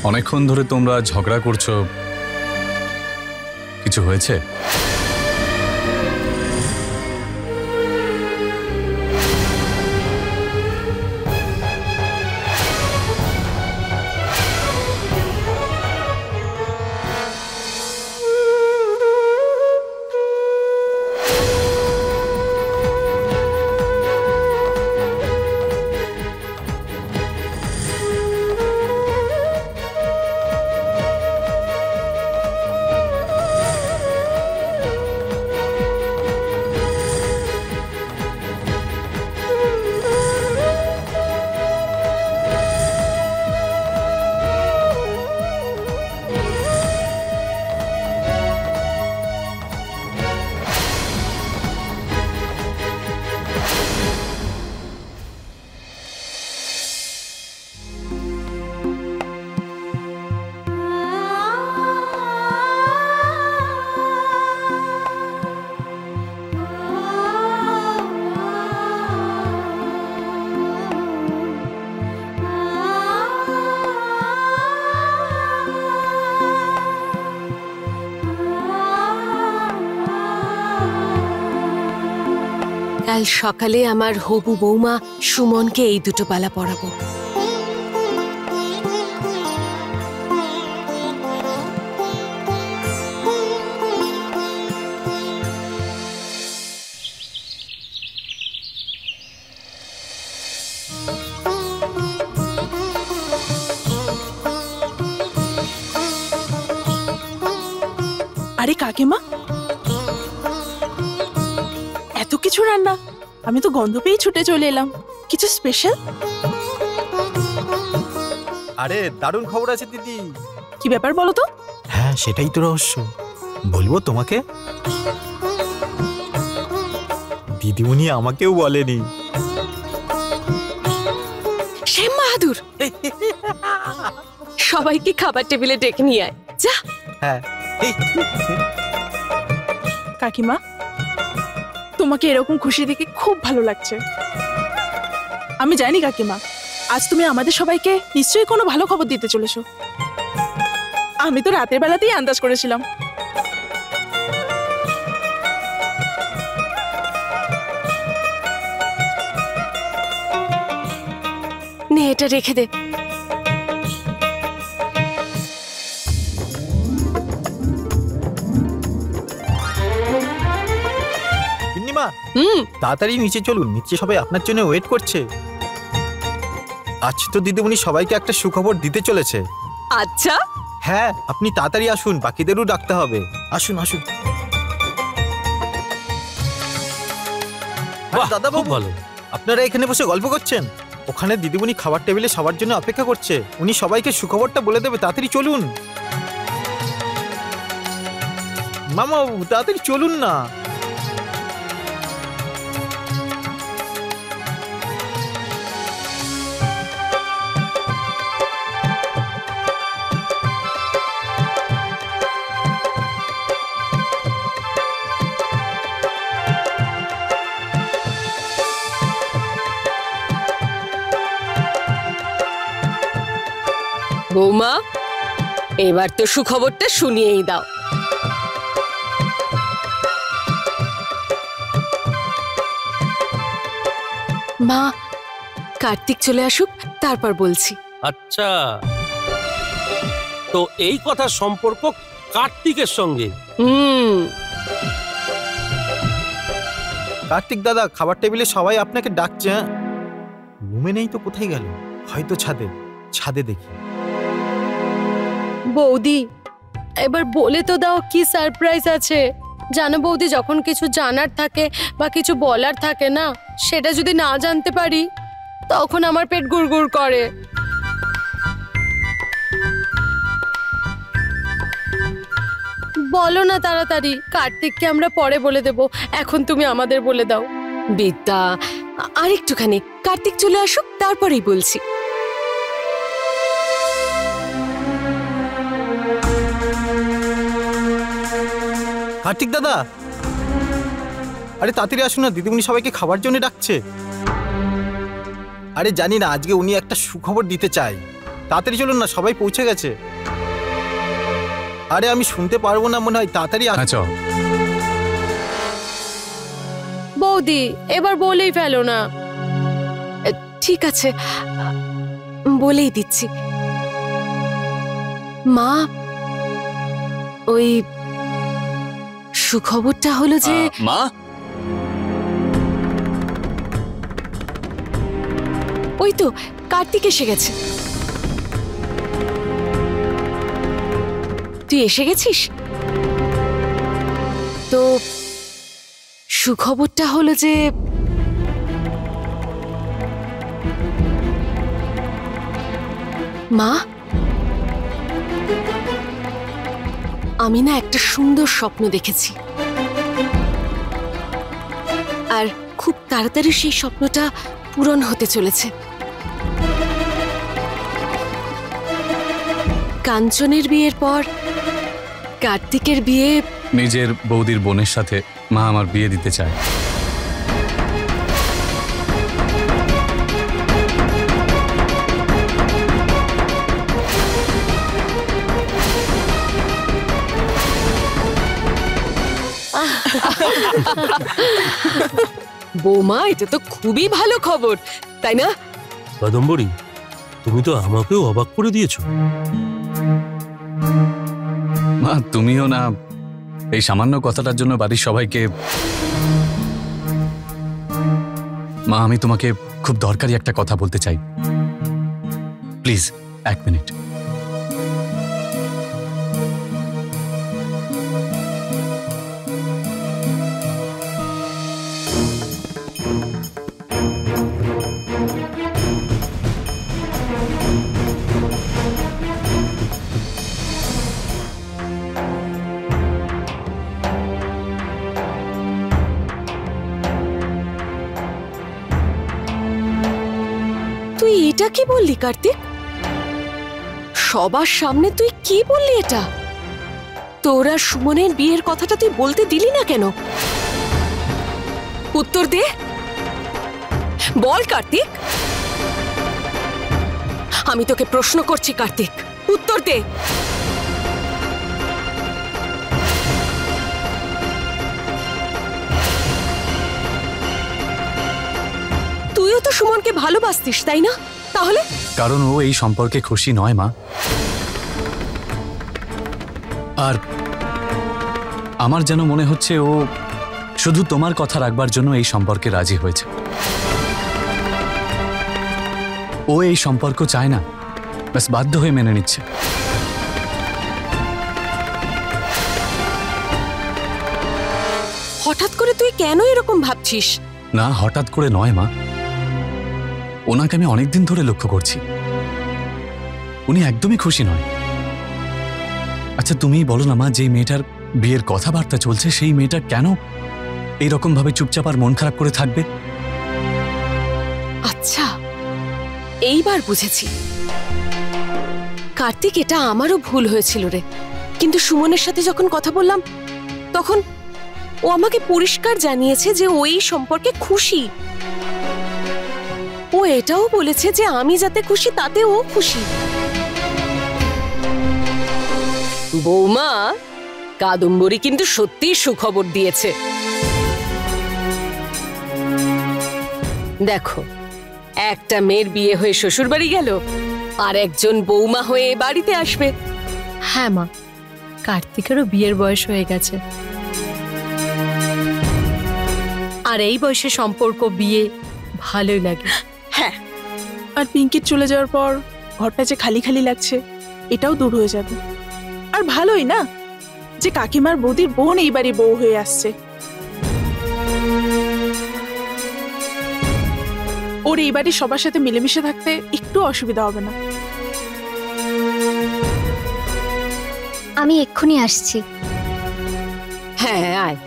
অনেকক্ষণ ধরে তোমরা ঝগড়া করছো, কিছু হয়েছে? কাল সকালে আমার হবু বৌমা সুমনকে এই দুটো পালা পরাবো। আরে কাকিমা, এত কিছু রান্না! আমি তো গন্ধ পেয়ে ছুটে চলে এলাম। কিছু স্পেশাল? আরে দারুণ খবর আছে দিদি। কি ব্যাপার বলো তো? হ্যাঁ, সেটাই তো রহস্য। বলবো তোমাকে? দিদিমণি আমাকেও বলেনি। শ্যাম বাহাদুর, সবাইকে খাবার টেবিলে ডেকে নিয়ে আয় যা। হ্যাঁ। কাকিমা, তোমাকে এরকম খুশি দেখে খুব ভালো লাগছে। আমি জানি কাকিমা, আজ তুমি আমাদের সবাইকে নিশ্চয়ই কোনো ভালো খবর দিতে চলেছো। আমি তো রাতের বেলাতেই আন্দাজ করেছিলাম। নে, এটা রেখে দে। তাড়াতাড়ি নিচে চলুন, নিচে সবাই আপনার জন্য ওয়েট করছে। আজ তো দিদিমণি সবাইকে একটা সুখবর দিতে চলেছে। আচ্ছা? হ্যাঁ, আপনি তাড়াতাড়ি আসুন, বাকিদেরও ডাকতে হবে। আসুন আসুন। দাদা বাবু, ভালো আপনারা এখানে বসে গল্প করছেন। ওখানে দিদিমণি খাবার টেবিলে সবার জন্য অপেক্ষা করছে। উনি সবাইকে সুখবরটা বলে দেবে। তাড়াতাড়ি চলুন মামা, তাড়াতাড়ি চলুন না। বৌমা, এবার তো সুখবরটা শুনিয়েই দাও। মা, কার্তিক চলে আসুক, তারপর বলছি। আচ্ছা, তো এই কথা সম্পর্ক কার্তিকের সঙ্গে? কার্তিক দাদা, খাবার টেবিলে সবাই আপনাকে ডাকছে। রুমে নেই তো কোথায় গেল? হয়তো ছাদে। ছাদে দেখি। বৌদি, এবার বলে তো দাও কি সারপ্রাইজ আছে। জানো বৌদি, যখন কিছু জানার থাকে বা কিছু বলার থাকে না, সেটা যদি না জানতে পারি তখন আমার পেট গুড়গুড় করে। বলো না তাড়াতাড়ি। কার্তিককে আমরা পরে বলে দেব, এখন তুমি আমাদের বলে দাও। বিদ্যা, আর একটুখানি কার্তিক চলে আসুক, তারপরেই বলছি। কার্তিক দাদা, আরে তাড়াতাড়ি আসুন না, দিদিমণি সবাইকে খাবার জন্য ডাকছে। আরে জানি না, আজকে উনি একটা সুখবর দিতে চায়, তাড়াতাড়ি চলুন না, সবাই পৌঁছে গেছে। আরে আমি শুনতে পারবো না মনে হয়, তাড়াতাড়ি হ্যাঁ চল। বৌদি এবার বলেই ফেলো না। ঠিক আছে, বলেই দিচ্ছি। মা, ওই সুখবরটা হলো যে মা, ওই তো কার্তিক এসে গেছে। তুই এসে গেছিস তো? সুখবরটা হলো যে মা, আমি না একটা সুন্দর স্বপ্ন দেখেছি, আর খুব তাড়াতাড়ি সেই স্বপ্নটা পূরণ হতে চলেছে। কাঞ্চনের বিয়ের পর কার্তিকের বিয়ে। নিজের বৌদির বোনের সাথে মা আমার বিয়ে দিতে চায়। বৌমা, এটা তো খুবই ভালো খবর, তাই না? কাদম্বরী, তুমি তো আমাকেও অবাক করে দিয়েছো। মা তুমিও না এই সামান্য কথাটার জন্য বাড়ির সবাইকে। মা আমি তোমাকে খুব দরকারি একটা কথা বলতে চাই, প্লিজ 1 মিনিট। তুই এটা কি বললি কার্তিক? সবার সামনে তুই কি বললি এটা? তোরা সুমনের বিয়ের কথাটা তুই বলতে দিলি না কেন? উত্তর দে, বল কার্তিক। আমি তোকে প্রশ্ন করছি কার্তিক, উত্তর দে। তুইও তো সুমনকে ভালোবাসতিস, তাই না? তাহলে? কারণ ও এই সম্পর্কে খুশি নয় মা, আর আমার যেন মনে হচ্ছে ও শুধু তোমার কথা রাখবার জন্য এই সম্পর্কে রাজি হয়েছে। ও এই সম্পর্ক চায় না, ব্যাস বাধ্য হয়ে মেনে নিচ্ছে। হঠাৎ করে তুই কেন এরকম ভাবছিস? না হঠাৎ করে নয় মা, ওনাকে আমি অনেকদিন ধরে লক্ষ্য করছি, উনি একদমই খুশি নয়। আচ্ছা তুমিই বলো না মা, যে মেয়েটার বিয়ের কথাবার্তা চলছে সেই মেয়েটা কেন এইরকম ভাবে চুপচাপ আর মন খারাপ করে থাকবে? আচ্ছা, এইবার বুঝেছি। কার্তিক, এটা আমারও ভুল হয়েছিল রে, কিন্তু সুমনের সাথে যখন কথা বললাম তখন ও আমাকে পরিষ্কার জানিয়েছে যে ও এই সম্পর্কে খুশি। ও এটাও বলেছে যে আমি যাতে খুশি তাতে ও খুশি। বৌমা, কাদম্বরী কিন্তু সত্যিই সুখবর দিয়েছে। দেখো, একটা মেয়ের বিয়ে হয়ে শ্বশুর বাড়ি গেল, আর একজন বৌমা হয়ে বাড়িতে আসবে। হ্যাঁ মা, কার্তিকেরও বিয়ের বয়স হয়ে গেছে, আর এই বয়সে সম্পর্ক বিয়ে ভালোই লাগে। হ্যাঁ, আর পিঙ্কির চলে যাওয়ার পর ঘরটা যে খালি খালি লাগছে এটাও দূর হয়ে যাবে। আর ভালোই না যে কাকিমার বৌদির বোন এই বাড়ি বউ হয়ে আসছে। ওর এই বাড়ির সবার সাথে মিলেমিশে থাকতে একটু অসুবিধা হবে না। আমি এক্ষুনি আসছি। হ্যাঁ, আয়।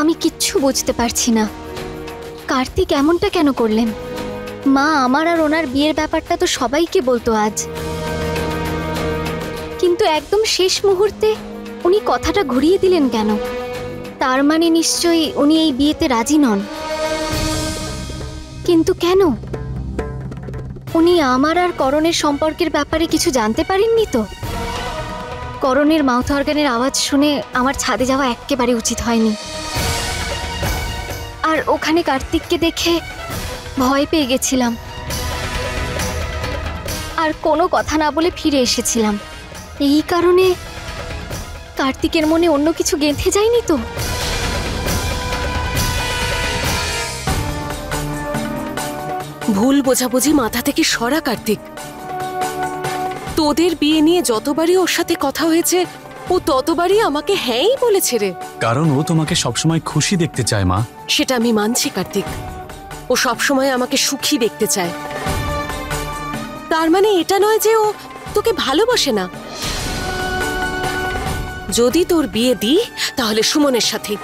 আমি কিচ্ছু বুঝতে পারছি না, কার্তিক এমনটা কেন করলেন? মা আমার আর ওনার বিয়ের ব্যাপারটা তো সবাইকে বলতো আজ, কিন্তু একদম শেষ মুহূর্তে উনি কথাটা ঘুরিয়ে দিলেন কেন? তার মানে নিশ্চয়ই উনি এই বিয়েতে রাজি নন। কিন্তু কেন? উনি আমার আর করণের সম্পর্কের ব্যাপারে কিছু জানতে পারেননি তো? করণের মাউথ অর্গানের আওয়াজ শুনে আমার ছাদে যাওয়া একেবারে উচিত হয়নি, আর ওখানে কার্তিককে দেখে ভয় পেয়ে গেছিলাম আর কোনো কথা না বলে ফিরে এসেছিলাম। এই কারণে কার্তিকের মনে অন্য কিছু গেঁথে যায়নি তো? ভুল বোঝাবুঝি মাথা থেকে সরা কার্তিক। তোদের বিয়ে নিয়ে যতবারই ওর সাথে কথা হয়েছে ও ততবারই আমাকে হ্যাঁই বলেছে রে। কারণ ও তোমাকে সবসময় খুশি দেখতে চায় মা। সেটা আমি মানছি কার্তিক, ও সবসময় আমাকে সুখী দেখতে চায়। তার মানে এটা নয় যে ও তোকে ভালোবাসে না। যদি তোর বিয়ে দিই তাহলে সুমনের সাথে।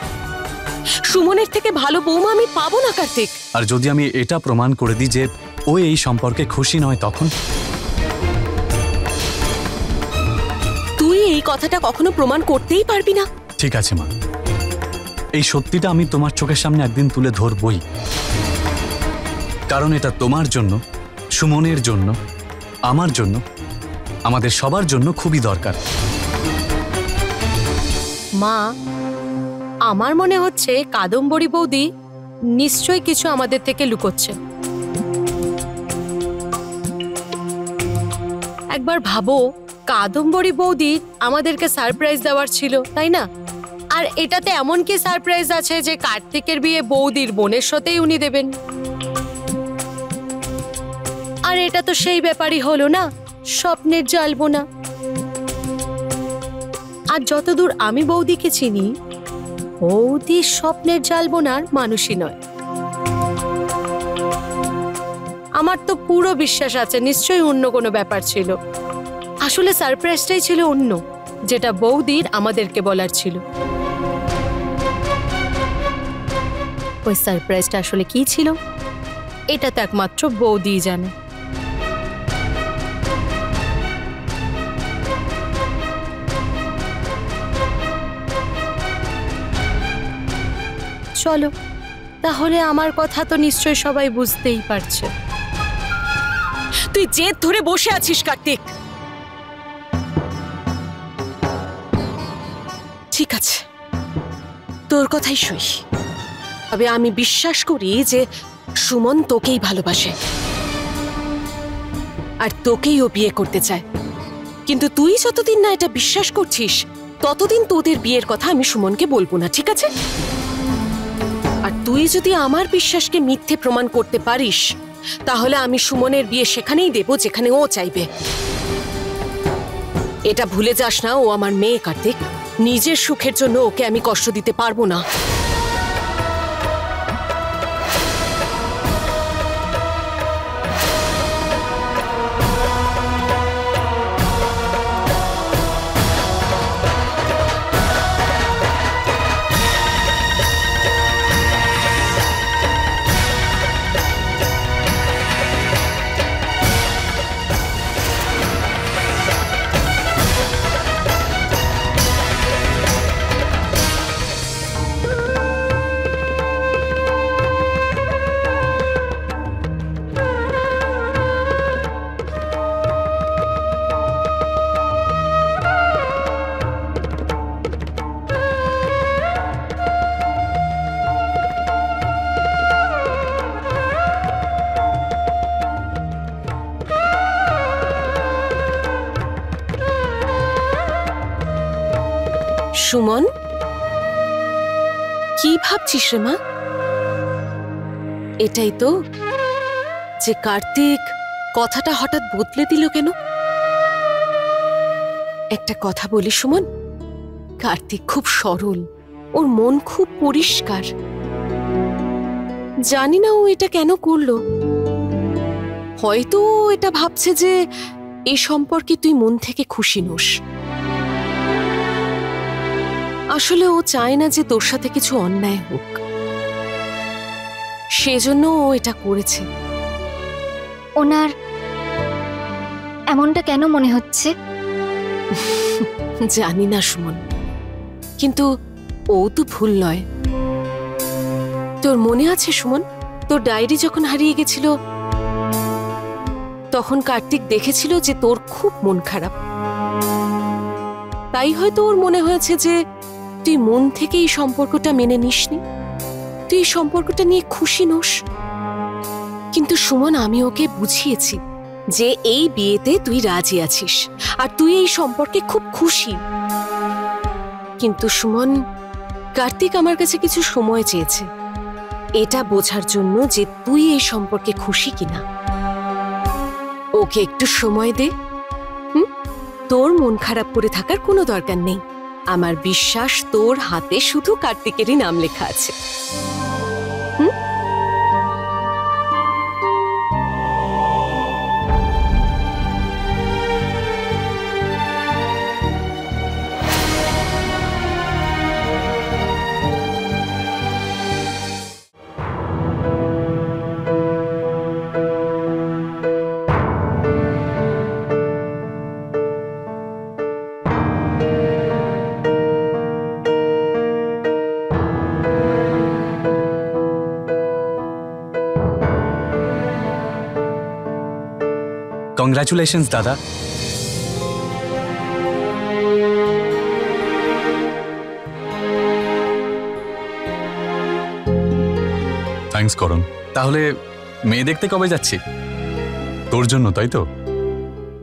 সুমনের থেকে ভালো বৌমা আমি পাবো না কার্তিক। আর যদি আমি এটা প্রমাণ করে দিই যে ও এই সম্পর্কে খুশি নয়, তখন? তুই এই কথাটা কখনো প্রমাণ করতেই পারবি না। ঠিক আছে মা, এই সত্যিটা আমি তোমার চোখের সামনে একদিন তুলে ধরবই, কারণ এটা তোমার জন্য, সুমনের জন্য, আমার জন্য, আমাদের সবার জন্য খুবই দরকার। মা, আমার মনে হচ্ছে কাদম্বরী বৌদি নিশ্চয়ই কিছু আমাদের থেকে লুকোচ্ছে। একবার ভাবো, কাদম্বরী বৌদি আমাদেরকে সারপ্রাইজ দেওয়ার ছিল, তাই না? আর এটাতে এমন কি সারপ্রাইজ আছে যে কার্তিকের বিয়ে বৌদির বোনের সাথেই উনি দেবেন? আর এটা তো সেই ব্যাপারই হলো না, স্বপ্নের জালবোনা। আর যতদূর আমি বৌদিকে চিনি, বৌদি স্বপ্নের জালবোনার মানুষই নয়। আমার তো পুরো বিশ্বাস আছে নিশ্চয়ই অন্য কোনো ব্যাপার ছিল। আসলে সারপ্রাইজটাই ছিল অন্য, যেটা বৌদির আমাদেরকে বলার ছিল। ওই সারপ্রাইজটা আসলে কি ছিল এটা তো একমাত্র বৌদিই জানে। চলো তাহলে, আমার কথা তো নিশ্চয়ই সবাই বুঝতেই পারছে। তুই জেদ ধরে বসে আছিস কার্তিক। ঠিক আছে, তোর কথাই সই। তবে আমি বিশ্বাস করি যে সুমন তোকেই ভালোবাসে আর তোকেই ও বিয়ে করতে চায়। কিন্তু তুই যতদিন না এটা বিশ্বাস করছিস ততদিন তোদের বিয়ের কথা আমি সুমনকে বলবো না, ঠিক আছে? আর তুই যদি আমার বিশ্বাসকে মিথ্যে প্রমাণ করতে পারিস তাহলে আমি সুমনের বিয়ে সেখানেই দেব যেখানে ও চাইবে। এটা ভুলে যাস না, ও আমার মেয়ে কার্তিক। নিজের সুখের জন্য ওকে আমি কষ্ট দিতে পারবো না। সুমন, কি ভাবছিস রে মা? এটাই তো যে কার্তিক কথাটা হঠাৎ বদলে দিল কেন? একটা কথা বলি সুমন, কার্তিক খুব সরল, ওর মন খুব পরিষ্কার। জানি না ও এটা কেন করলো। হয়তো ও এটা ভাবছে যে এই সম্পর্কে তুই মন থেকে খুশি নোস। আসলে ও চায় না যে তোর সাথে কিছু অন্যায় হোক, সেজন্য ও এটা করেছে। ওনার এমনটা কেন মনে হচ্ছে? জানি না সুমন, কিন্তু ও তো ভুল নয়। তোর মনে আছে সুমন, তোর ডায়েরি যখন হারিয়ে গেছিল তখন কার্তিক দেখেছিল যে তোর খুব মন খারাপ। তাই হয়তো ওর মনে হয়েছে যে তুই মন থেকে এই সম্পর্কটা মেনে নিসনি, তুই এই সম্পর্কটা নিয়ে খুশি নোস। কিন্তু সুমন, আমি ওকে বুঝিয়েছি যে এই বিয়েতে তুই রাজি আছিস আর তুই এই সম্পর্কে খুব খুশি। কিন্তু সুমন, কার্তিক আমার কাছে কিছু সময় চেয়েছে এটা বোঝার জন্য যে তুই এই সম্পর্কে খুশি কিনা। ওকে একটু সময় দে। তোর মন খারাপ করে থাকার কোনো দরকার নেই। আমার বিশ্বাস তোর হাতে শুধু কার্তিকেরই নাম লেখা আছে। কংগ্রাচুলেশনস দাদা। থ্যাঙ্কস করণ। তাহলে মেয়ে দেখতে কবে যাচ্ছি? তোর জন্য, তাই তো?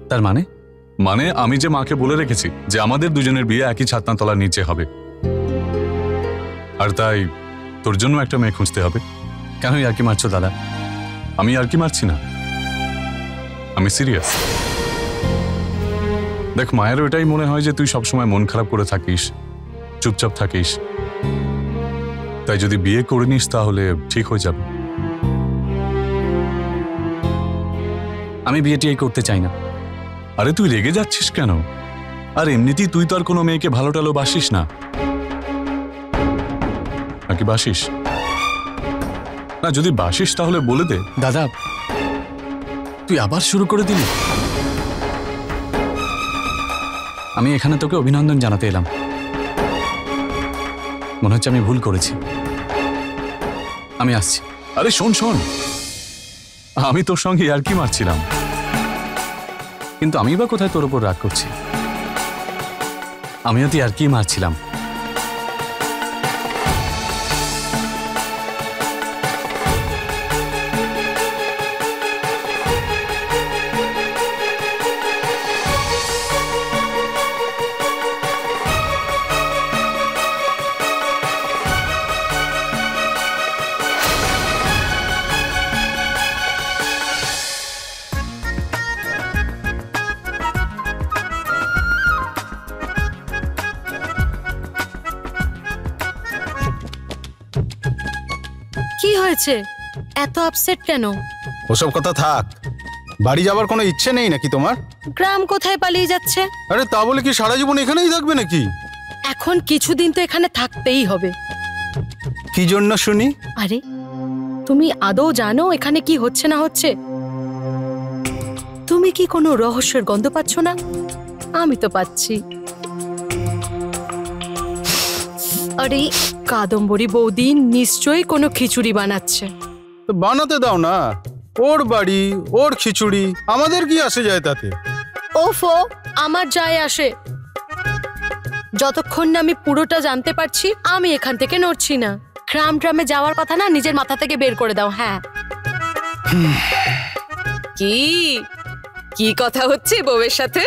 তার মানে আমি যে মাকে বলে রেখেছি যে আমাদের দুজনের বিয়ে একই ছাতনাতলার নিচে হবে, আর তাই তোর জন্য একটা মেয়ে খুঁজতে হবে। কেন ইয়ার্কি মারছো দাদা? আমি ইয়ার্কি মারছি না, আমি সিরিয়াস। দেখ, মায়েরও এটাই মনে হয় যে তুই সবসময় মন খারাপ করে থাকিস, চুপচাপ থাকিস। তাই যদি বিয়ে করে নিস তাহলে ঠিক হয়ে যাবে। আমি বিয়েটিই করতে চাই না। আরে তুই রেগে যাচ্ছিস কেন? আর এমনিতেই তুই তো আর কোনো মেয়েকে ভালো টালো বাসিস না, নাকি বাসিস? না, যদি বাসিস তাহলে বলে দে। দাদা, তুই আবার শুরু করে দিলি। আমি এখানে তোকে অভিনন্দন জানাতে এলাম। মনে হচ্ছে আমি ভুল করেছি। আমি আসছি। আরে শোন শোন, আমি তোর সঙ্গে ইয়ার্কি মারছিলাম, কিন্তু আমি বা কোথায় তোর উপর রাগ করছি? আমিও তো ইয়ার্কি মারছিলাম। কি হয়েছে? এত আপসেট কেন? ওসব কথা থাক। বাড়ি যাবার কোনো ইচ্ছে নেই নাকি তোমার? গ্রাম কোথায় পালিয়ে যাচ্ছে? আরে তা বলে কি সারা জীবন এখানেই থাকবে নাকি? এখন কিছুদিন তো এখানে থাকতেই হবে। কি জন্য শুনি? আরে তুমি আদৌ জানো এখানে কি হচ্ছে না হচ্ছে? তুমি কি কোনো রহস্যের গন্ধ পাচ্ছ না? আমি তো পাচ্ছি। আরে কাদম্বরী বৌদি নিশ্চয়ই কোনো খিচুড়ি বানাচ্ছে। তো বানাতে দাও না, ওর বাড়ি, ওর খিচুড়ি, আমাদের কি আসে যায় তাতে? ওফো, আমার যায় আসে। যতক্ষণ না আমি পুরোটা জানতে পারছি আমি এখান থেকে নড়ছি না। গ্রামে যাওয়ার কথা না নিজের মাথা থেকে বের করে দাও। হ্যাঁ, কি কি কথা হচ্ছে বউয়ের সাথে?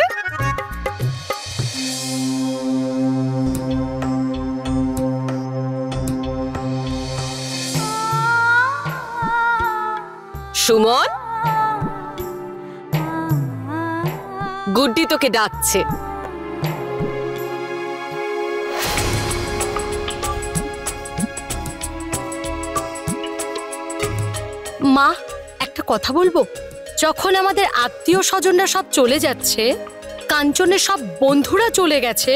সুমন, গুড্ডি তোকে ডাকছে। মা, একটা কথা বলবো? যখন আমাদের আত্মীয় স্বজনরা সব চলে যাচ্ছে, কাঞ্চনের সব বন্ধুরা চলে গেছে,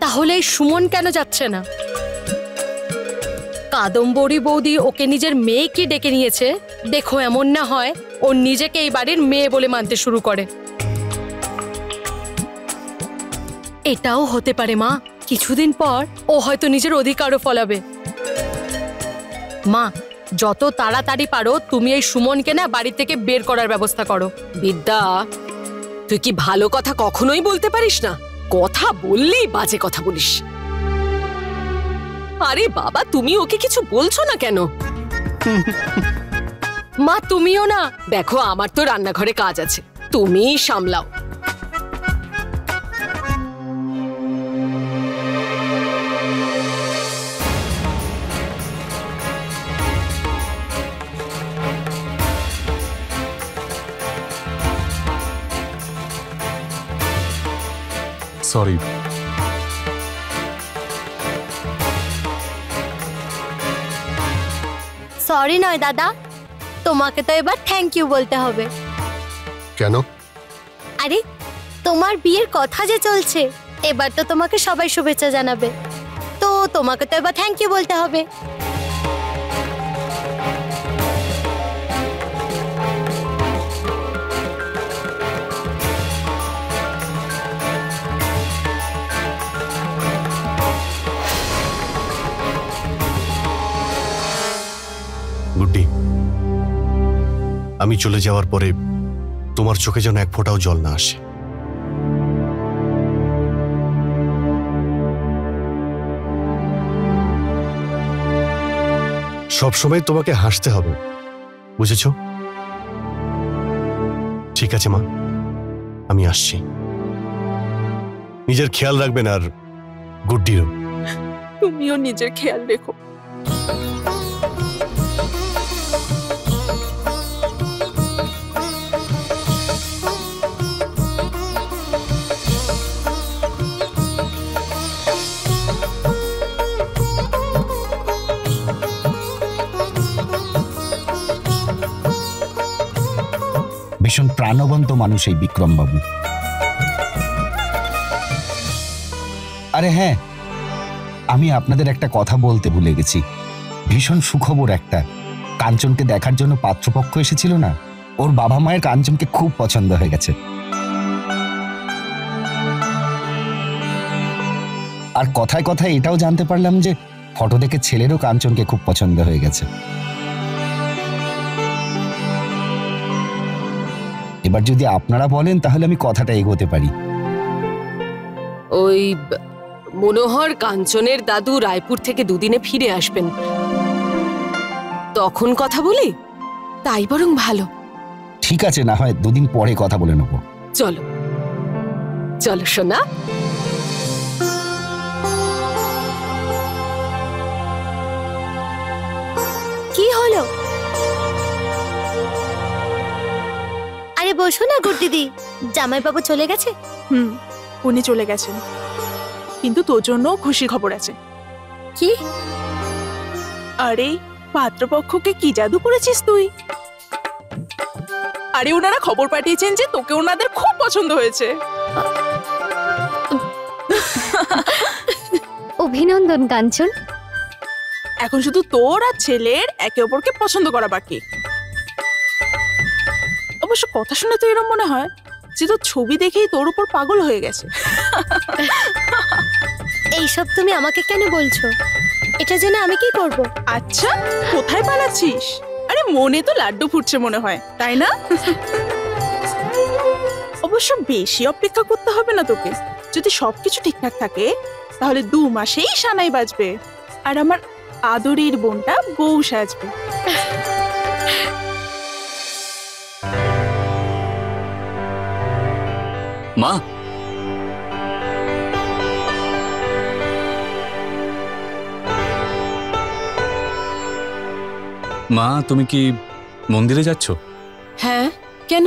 তাহলে এই সুমন কেন যাচ্ছে না? কাদম্বরী বৌদি ওকে নিজের মেয়েকে ডেকে নিয়েছে, দেখো এমন না হয় ও নিজেকে এই বাড়ির মেয়ে বলে মানতে শুরু করে। এটাও হতে পারে মা, কিছুদিন পর ও হয়তো নিজের অধিকারও ফলাবে। মা, যত তাড়াতাড়ি পারো তুমি এই সুমনকে না বাড়ি থেকে বের করার ব্যবস্থা করো। বিদ্যা, তুই কি ভালো কথা কখনোই বলতে পারিস না? কথা বললেই বাজে কথা বলিস। আরে বাবা, তুমি ওকে কিছু বলছো না কেন? মা তুমিও না। দেখো, আমার তো রান্নাঘরে কাজ আছে, তুমিই সামলাও। সরি। সরি নয় দাদা, তোমাকে তো এবার থ্যাংক ইউ বলতে হবে। কেন? আরে তোমার বিয়ের কথা যে চলছে, এবার তো তোমাকে সবাই শুভেচ্ছা জানাবে, তো তোমাকে তো এবার থ্যাংক ইউ বলতে হবে। গুড্ডি, আমি চলে যাওয়ার পরে তোমার চোখে যেন এক ফোঁটাও জল না আসে। সবসময় তোমাকে হাসতে হবে, বুঝেছ? ঠিক আছে মা, আমি আসছি। নিজের খেয়াল রাখবেন, আর গুড্ডিরও। তুমিও নিজের খেয়াল রেখো। ভীষণ প্রাণবন্ত মানুষ এই বিক্রমবাবু। আরে হ্যাঁ, আমি আপনাদের একটা কথা বলতে ভুলে গেছি। ভীষণ সুখবর একটা। কাঞ্চনকে দেখার জন্য পাত্রপক্ষ এসেছিল না, ওর বাবা মায়ের কাঞ্চনকে খুব পছন্দ হয়ে গেছে। আর কথায় কথায় এটাও জানতে পারলাম যে ফটো দেখে ছেলেরও কাঞ্চনকে খুব পছন্দ হয়ে গেছে। এবার যদি আপনারা বলেন তাহলে আমি কথাটা এগোতে পারি। ওই মনোহর কাঞ্চনের দাদু রায়পুর থেকে দুদিনে ফিরে আসবেন, তখন কথা বলি, তাই বরং ভালো। ঠিক আছে, না হয় দুদিন পরে কথা বলে নেব। চলো চলো সোনা। কি হলো? আরে বসো না গুড্ডিদি, জামাইবাবু চলে গেছে? উনি চলে গেছেন, কিন্তু তোর জন্য খুশি খবর আছে। কি? আরে পাত্রপক্ষকে কি জাদু করেছিস তুই? আরে ওনারা খবর পাঠিয়েছেন যে তোকে ওনাদের খুব পছন্দ হয়েছে। অভিনন্দন কাঞ্চন। এখন শুধু তোর আর ছেলের একে অপরকে পছন্দ করা বাকি। অবশ্য কথা শুনে তো এরকম মনে হয় যে তোর ছবি দেখেই তোর উপর পাগল হয়ে গেছে। এইসব তুমি আমাকে কেন বলছো? এটা জেনে আমি কি করব? আচ্ছা, কোথায় পালাচ্ছিস? আরে মনে তো লাড্ডু ফুটছে মনে হয়, তাই না? অবশ্য বেশি অপেক্ষা করতে হবে না তোকে। যদি সবকিছু ঠিকঠাক থাকে তাহলে 2 মাসেই সানাই বাজবে, আর আমার আদরের বোনটা বউ সাজবে। মা, মা তুমি কি মন্দিরে যাচ্ছ? হ্যাঁ, কেন?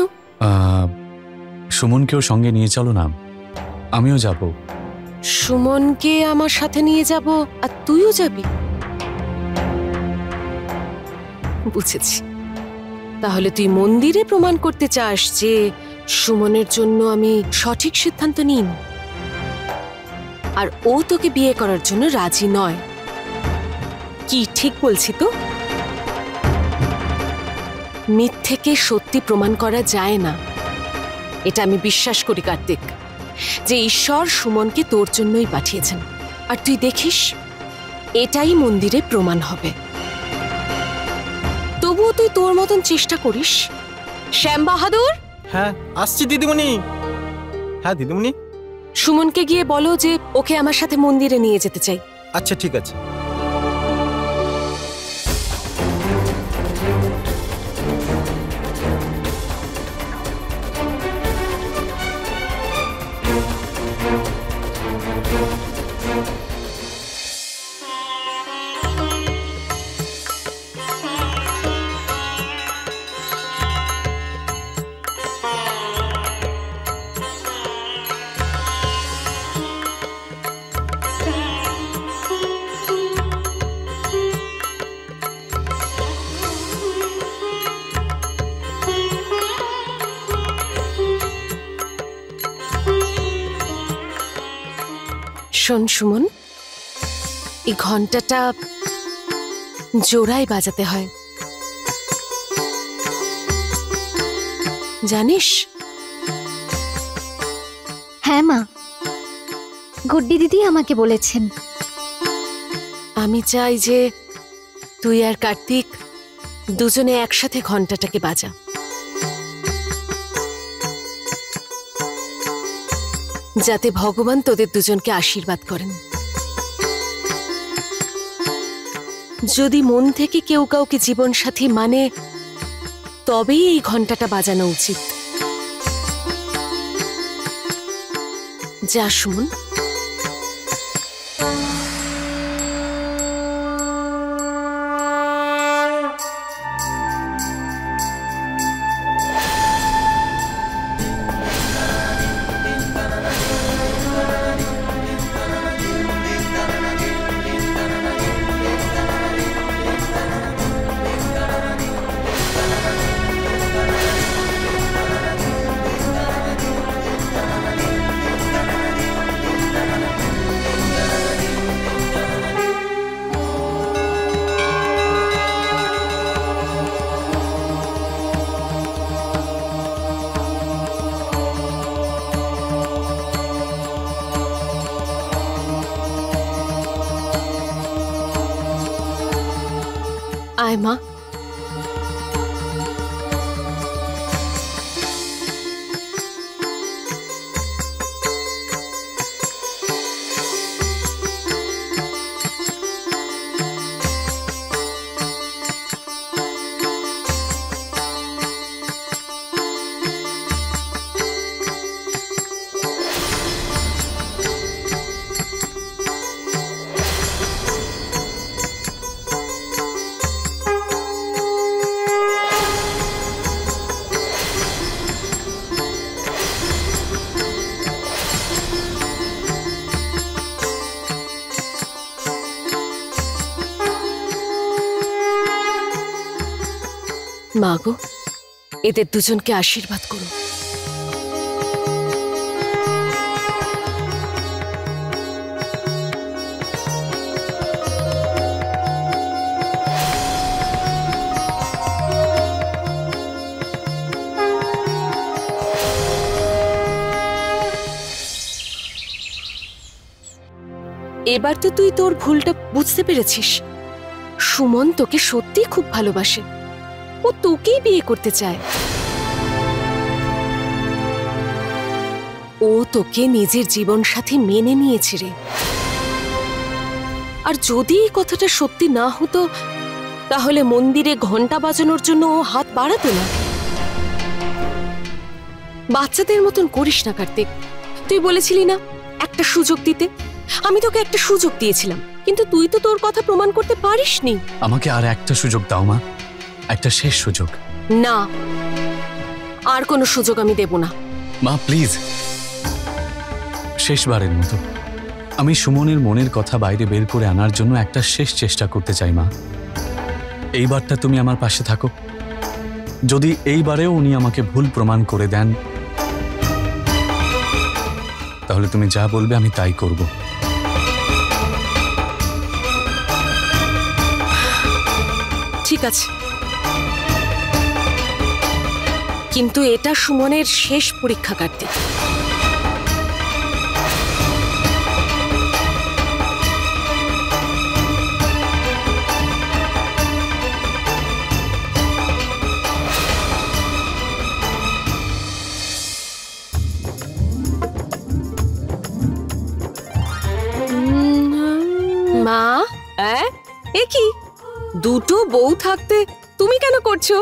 সুমনকেও সঙ্গে নিয়ে চলো না, আমিও যাব। সুমনকে আমার সাথে নিয়ে যাব আর তুইও যাবি? বুঝেছি, তাহলে তুই মন্দিরে প্রমাণ করতে চাস যে সুমনের জন্য আমি সঠিক সিদ্ধান্ত নিইনি, আর ও তোকে বিয়ে করার জন্য রাজি নয়। কি ঠিক বলছি তো? মিথ্যেকে সত্যি প্রমাণ করা যায় না, এটা আমি বিশ্বাস করি কার্তিক, যে ঈশ্বর সুমনকে তোর জন্যই পাঠিয়েছেন। আর তুই দেখিস এটাই মন্দিরে প্রমাণ হবে। তবুও তুই তোর মতন চেষ্টা করিস। শ্যাম বাহাদুর। হ্যাঁ আসছি দিদিমণি। হ্যাঁ দিদিমণি। সুমনকে গিয়ে বলো যে ওকে আমার সাথে মন্দিরে নিয়ে যেতে চাই। আচ্ছা ঠিক আছে। শোন সুমন, এই ঘন্টাটা জোড়ায় বাজাতে হয়, জানিস? হ্যাঁ মা, গুড্ডি দিদি আমাকে বলেছেন। আমি চাই যে তুই আর কার্তিক দুজনে একসাথে ঘন্টাটাকে বাজা। যাতে ভগবান তোদের দুজনকে আশীর্বাদ করেন। যদি মন থেকে কেউ কাউকে জীবনসাথী মানে, তবেই এই ঘন্টাটা বাজানো উচিত। যা সুমন। আয় মা। মা গো, এদের দুজনকে আশীর্বাদ করো। এবার তো তুই তোর ভুলটা বুঝতে পেরেছিস। সুমন তোকে সত্যি খুব ভালোবাসে, ও তোকেই বিয়ে করতে চায়। ও তোকে নিজের জীবন সাথী মেনে নিয়েছে রে। আর যদি এই কথাটা সত্যি না হতো, তাহলে মন্দিরে ঘন্টা বাজানোর জন্য ও হাত বাড়াতো না। বাচ্চাদের মতন করিস না কার্তিক। তুই বলেছিলি না একটা সুযোগ দিতে, আমি তোকে একটা সুযোগ দিয়েছিলাম, কিন্তু তুই তো তোর কথা প্রমাণ করতে পারিসনি। আমাকে আর একটা সুযোগ দাও মা, একটা শেষ সুযোগ। না, আর কোনো সুযোগ আমি দেব না। মা প্লিজ, শেষবারের মতো আমি সুমনের মনের কথা বাইরে বের করে আনার জন্য একটা শেষ চেষ্টা করতে চাই মা। এইবারটা তুমি আমার পাশে থাকো। যদি এইবারেও উনি আমাকে ভুল প্রমাণ করে দেন, তাহলে তুমি যা বলবে আমি তাই করব। ঠিক আছে, কিন্তু এটা সুমনের শেষ পরীক্ষা, কার্তিক। মা, এ কি দুটো বউ থাকতে তুমি কেন করছো?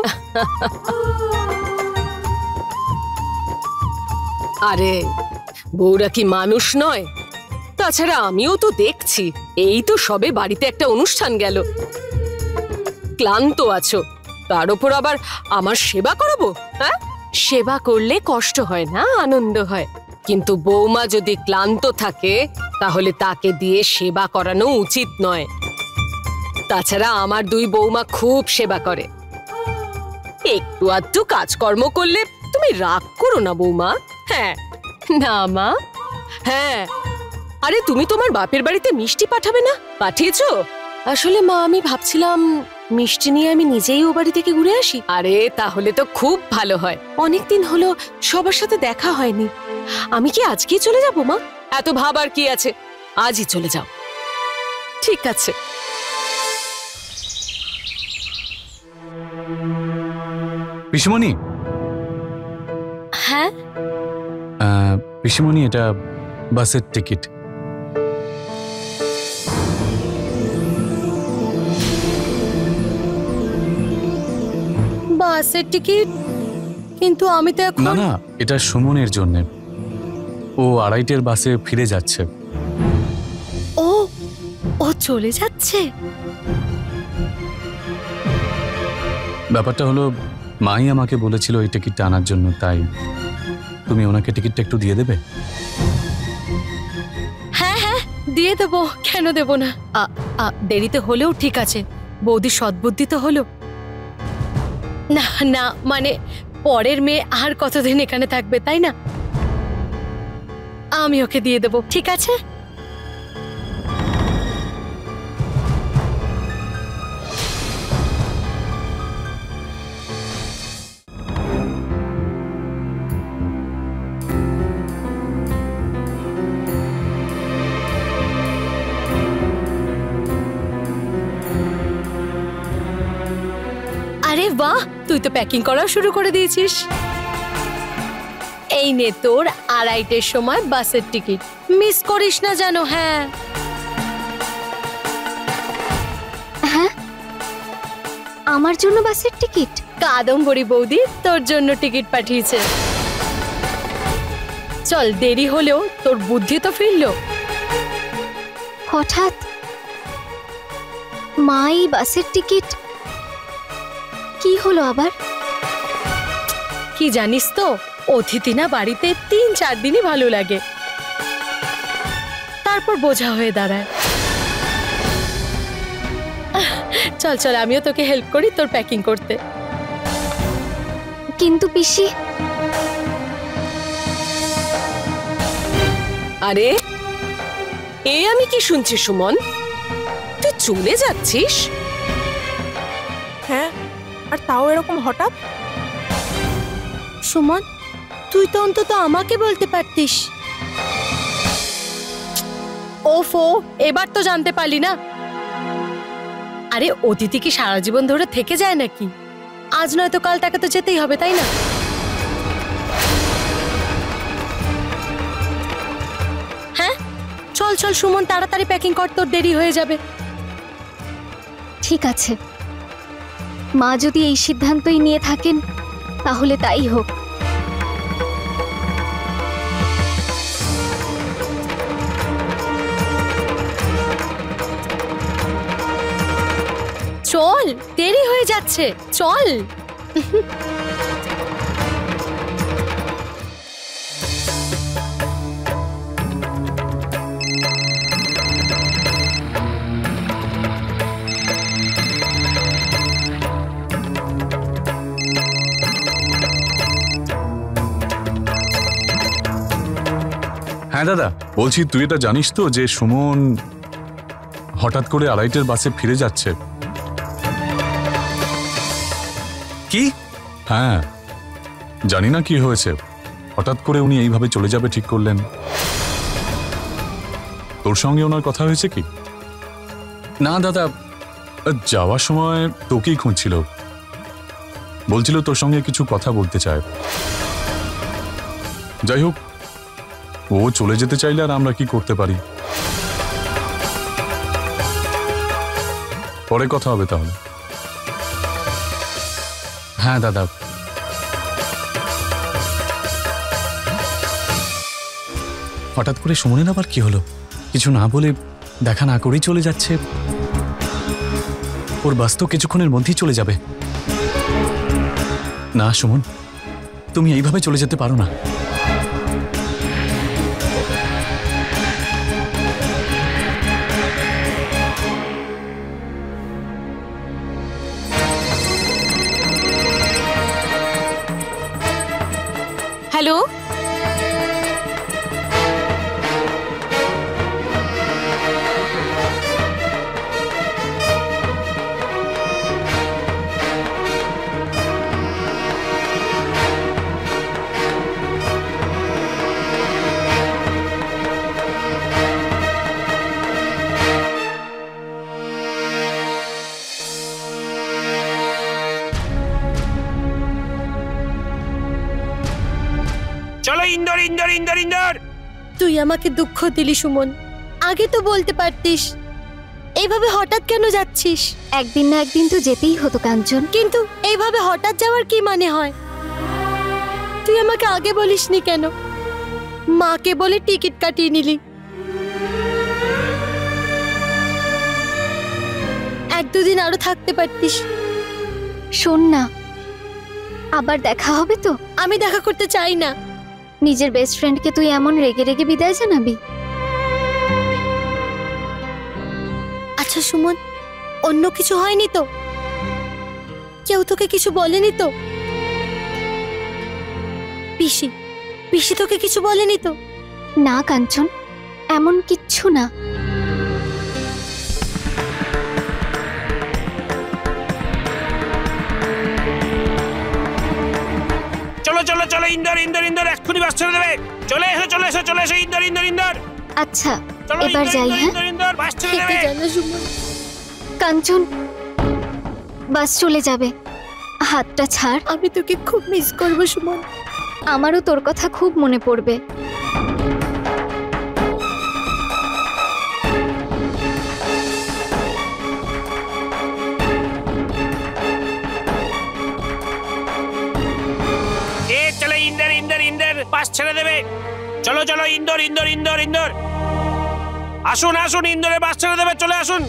আরে বউরা কি মানুষ নয়? তাছাড়া আমিও তো দেখছি, এই তো সবে বাড়িতে একটা অনুষ্ঠান গেল, ক্লান্ত আছো, তার উপর আবার আমার সেবা করাবো? হ্যাঁ, সেবা করলে কষ্ট হয় না, আনন্দ হয়। কিন্তু বৌমা যদি ক্লান্ত থাকে তাহলে তাকে দিয়ে সেবা করানো উচিত নয়। তাছাড়া আমার দুই বৌমা খুব সেবা করে, একটু আধটু কাজকর্ম করলে তুমি রাগ করো না বৌমা। হ্যাঁ না মা? হ্যাঁ। আরে তুমি তোমার বাপের বাড়িতে মিষ্টি পাঠাবে না? পাঠিয়েছো? আসলে মা আমি ভাবছিলাম মিষ্টি নিয়ে আমি নিজেই ও বাড়ি থেকে ঘুরে আসি। আরে তাহলে তো খুব ভালো হয়, অনেকদিন হলো সবার সাথে দেখা হয়নি। আমি কি আজকেই চলে যাব মা? এত ভাবার কি আছে, আজই চলে যাও। ঠিক আছে। পিসিমণি, হ্যাঁ পিসিমণি, এটা বাসের টিকিট। বাসের টিকিট? কিন্তু আমি তো এখন... না না, এটা সুমনের জন্য। ও 2:30-এর বাসে ফিরে যাচ্ছে। ও ও চলে যাচ্ছে? ব্যাপারটা হলো, মাই আমাকে বলেছিল এই টিকিটটা আনার জন্য, তাই তুমি ওনাকে টিকিটটা একটু দিয়ে দেবে? হ্যাঁ হ্যাঁ, দিয়ে দেবো, কেন দেব না। দেরিতে হলেও ঠিক আছে, বৌদির সদ্বুদ্ধি তো হলো। না না, মানে পরের মেয়ে আর কতদিন এখানে থাকবে, তাই না? আমি ওকে দিয়ে দেবো, ঠিক আছে? আরে বাহ, তুই তো প্যাকিং করা শুরু করে দিয়েছিস। এই নে তোর 2:30-এর সময় বাসের টিকিট, মিস করিস না যেন। হ্যাঁ হ্যাঁ, আমার জন্য বাসের টিকিট? কাদম্বরী বৌদি তোর জন্য টিকিট পাঠিয়েছে। চল, দেরি হলেও তোর বুদ্ধি তো ফিরলো। হঠাৎ মাই বাসের টিকিট? কি হলো আবার? কি জানিস তো, অতিথি না বাড়িতে 3-4 দিনই ভালো লাগে, তারপর বোঝা হয়ে দাঁড়ায়। চল চল, আমিও তোকে হেল্প করি তোর প্যাকিং করতে। কিন্তু পিসি... আরে এ আমি কি শুনছি সুমন, তুই চলে যাচ্ছিস? হ্যাঁ, আর তাও এরকম হঠাৎ? সুমন, তুই তো অন্তত আমাকে বলতে পারতিস। ওফো, এবার তো জানতে পারলি না। আরে অতিথি কি সারা জীবন ধরে থেকে যায় নাকি? আজ নয়তো কাল তাকে তো যেতেই হবে, তাই না? হ্যাঁ চল চল সুমন, তাড়াতাড়ি প্যাকিং কর, তোর দেরি হয়ে যাবে। ঠিক আছে, মা যদি এই সিদ্ধান্তই নিয়ে থাকেন তাহলে তাই হোক। চল, দেরি হয়ে যাচ্ছে, চল। হ্যাঁ দাদা, বলছি তুই এটা জানিস তো যে সুমন হঠাৎ করে 2:30-এর বাসে ফিরে যাচ্ছে? কি? হ্যাঁ, জানি না কি হয়েছে, হঠাৎ করে উনি এইভাবে চলে যাবে ঠিক করলেন। তোর সঙ্গে ওনার কথা হয়েছে কি? না দাদা, যাওয়ার সময় তোকেই খুঁজছিল, বলছিল তোর সঙ্গে কিছু কথা বলতে চায়। যাই হোক, ও চলে যেতে চাইলে আর আমরা কি করতে পারি। পরে কথা হবে তাহলে। হ্যাঁ দাদা। হঠাৎ করে সুমনের আবার কি হলো? কিছু না বলে দেখা না করেই চলে যাচ্ছে। ওর বাস তো কিছুক্ষণের মধ্যেই চলে যাবে। না সুমন, তুমি এইভাবে চলে যেতে পারো না। হ্যালো, চলো ইন্দোর ইন্দোর ইন্দোর ইন্দোর। তুই আমাকে দুঃখ দিলি সুমন, আগে তো বলতে পারতিস। এইভাবে হঠাৎ কেন যাচ্ছিস? একদিন না একদিন তো যেতেই হতো কাঞ্চন। কিন্তু এইভাবে হঠাৎ যাওয়ার কি মানে হয়? তুই আমাকে আগে বলিসনি কেন? মাকে বলে টিকিট কাটিয়ে নিলি। এক দুদিন আরো থাকতে পারতিস। শোন না, আবার দেখা হবে তো? আমি দেখা করতে চাই না। নিজের বেস্ট ফ্রেন্ডকে তুই এমন রেগে রেগে বিদায় জানাবি? আচ্ছা সুমন, অন্য কিছু হয়নি তো? কেউ তোকে কিছু বলেনি তো? পিসি পিসি তোকে কিছু বলেনি তো? না কাঞ্চন, এমন কিচ্ছু না। চলো চলো চলো ইন্দোর ইন্দোর ইন্দোর, এক্ষুনি বাস ছেড়ে দেবে। চলে এসো চলে এসো চলে এসো ইন্দোর ইন্দোর ইন্দোর। আচ্ছা চলো এবার ইন্দোর, যাই। ইন্দোর, হ্যাঁ ইন্দোর, ইন্দোর, বাস ছেড়ে খেতে দেবে। জানা সুমন। কাঞ্চন, বাস চলে যাবে, হাতটা ছাড়। আমি তোকে খুব মিস করবো সুমন। আমারও তোর কথা খুব মনে পড়বে। এ চলো ইন্দোর ইন্দোর ইন্দোর, বাস ছেড়ে দেবে। চলো চলো ইন্দোর ইন্দোর ইন্দোর ইন্দোর। আসুন আসুন, ইন্দোরে বাস ছেড়ে দেবে, চলে আসুন।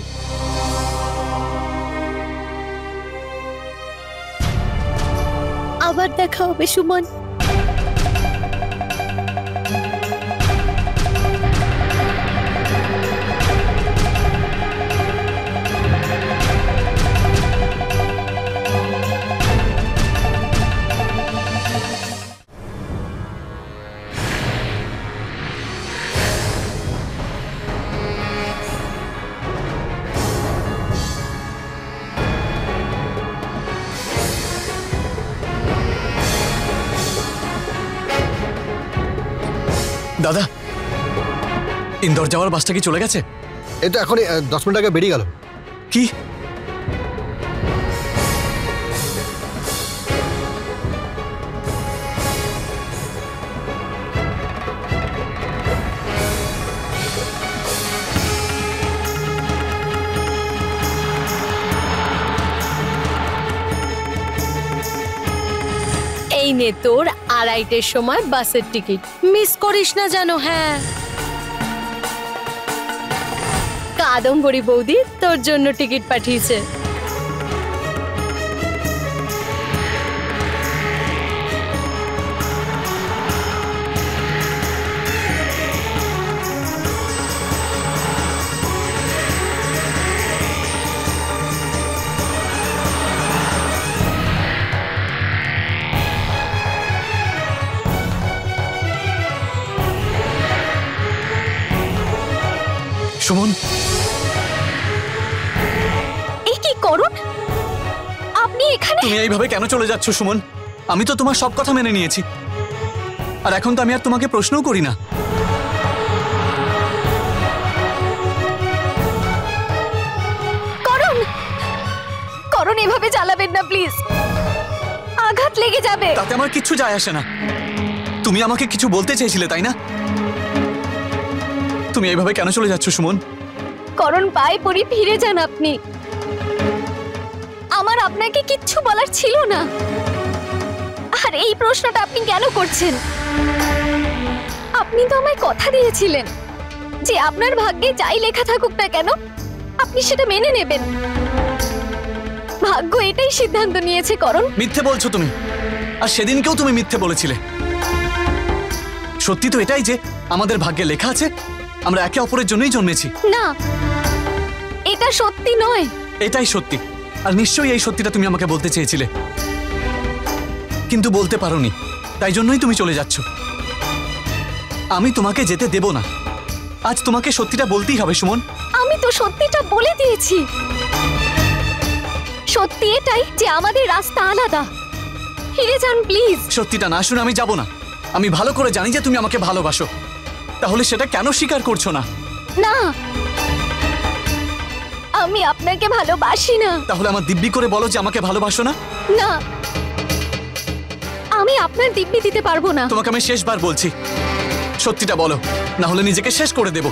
আবার দেখা হবে সুমন। দাদা, ইন্দোর যাওয়ার বাসটা কি চলে গেছে? এই তো এখনই 10 মিনিট আগে বেরিয়ে গেল। কি? এই নে তোর 2:30-এর সময় বাসের টিকিট, মিস করিস না জানো। হ্যাঁ, কাদম্বরী বৌদি তোর জন্য টিকিট পাঠিয়েছে। সুমন, এই কি করুন আপনি এখানে? তুমি এইভাবে কেন চলে যাচ্ছ সুমন? আমি তো তোমার সব কথা মেনে নিয়েছি, আর এখন তো আমি আর তোমাকে প্রশ্নও করি না। করণ, করণ এভাবে চালাবেন না প্লিজ, আঘাত লেগে যাবে। তাতে আমার কিচ্ছু যায় আসে না। তুমি আমাকে কিছু বলতে চেয়েছিলে তাই না? তুমি এইভাবে কেন চলে যাচ্ছ সুমন? করণ পায়ে পড়ি, ফিরে যান আপনি। আমার আপনাকে কিচ্ছু বলার ছিল না। আর এই প্রশ্নটা আপনি কেন করছেন? আপনি তো আমায় কথা দিয়েছিলেন যে আপনার ভাগ্যে যাই লেখা থাকুক না কেন আপনি সেটা মেনে নেবেন। ভাগ্য এটাই সিদ্ধান্ত নিয়েছে করণ। মিথ্যে বলছো তুমি, আর সেদিনকেও তুমি মিথ্যে বলেছিলে। সত্যি তো এটাই যে আমাদের ভাগ্যে লেখা আছে আমরা একে অপরের জন্যই জন্মেছি। না, এটা সত্যি নয়। এটাই সত্যি, আর নিশ্চয়ই এই সত্যিটা তুমি আমাকে বলতে চেয়েছিলে, কিন্তু বলতে পারোনি, তাই জন্যই তুমি চলে যাচ্ছ। আমি তোমাকে যেতে দেব না। আজ তোমাকে সত্যিটা বলতেই হবে সুমন। আমি তো সত্যিটা বলে দিয়েছি। সত্যি এটাই যে আমাদের রাস্তা আলাদা। ফিরে যান প্লিজ। সত্যিটা না শুনে আমি যাব না। আমি ভালো করে জানি যে তুমি আমাকে ভালোবাসো, তাহলে সেটা কেন স্বীকার করছো না? না, আমি আপনাকে ভালোবাসি না। তাহলে আমার দিব্যি করে বলো যে আমাকে ভালোবাসো না। না, আমি আপনার দিব্যি দিতে পারবো না। তোমাকে আমি শেষবার বলছি, সত্যিটা বলো, না হলে নিজেকে শেষ করে দেব।